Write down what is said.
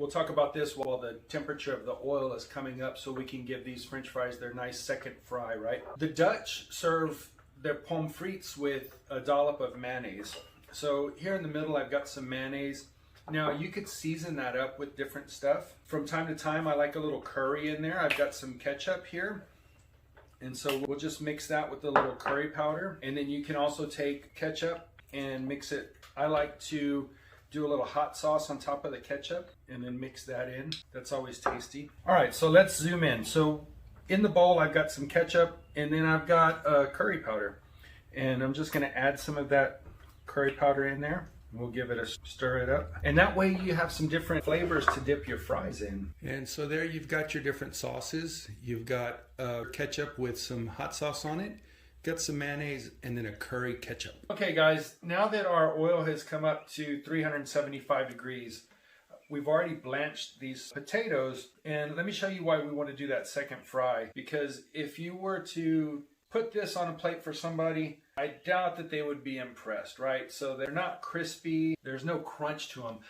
We'll talk about this while the temperature of the oil is coming up so we can give these French fries their nice second fry, right? The Dutch serve their pommes frites with a dollop of mayonnaise. So here in the middle, I've got some mayonnaise. Now you could season that up with different stuff. From time to time, I like a little curry in there. I've got some ketchup here. And so we'll just mix that with a little curry powder. And then you can also take ketchup and mix it. I like to do a little hot sauce on top of the ketchup and then mix that in. That's always tasty. All right, so let's zoom in. So in the bowl, I've got some ketchup and then I've got curry powder. And I'm just gonna add some of that curry powder in there. We'll give it a stir it up. And that way you have some different flavors to dip your fries in. And so there you've got your different sauces. You've got ketchup with some hot sauce on it. Got some mayonnaise and then a curry ketchup. Okay guys, now that our oil has come up to 375 degrees, we've already blanched these potatoes. And let me show you why we want to do that second fry. Because if you were to put this on a plate for somebody, I doubt that they would be impressed, right? So they're not crispy, there's no crunch to them.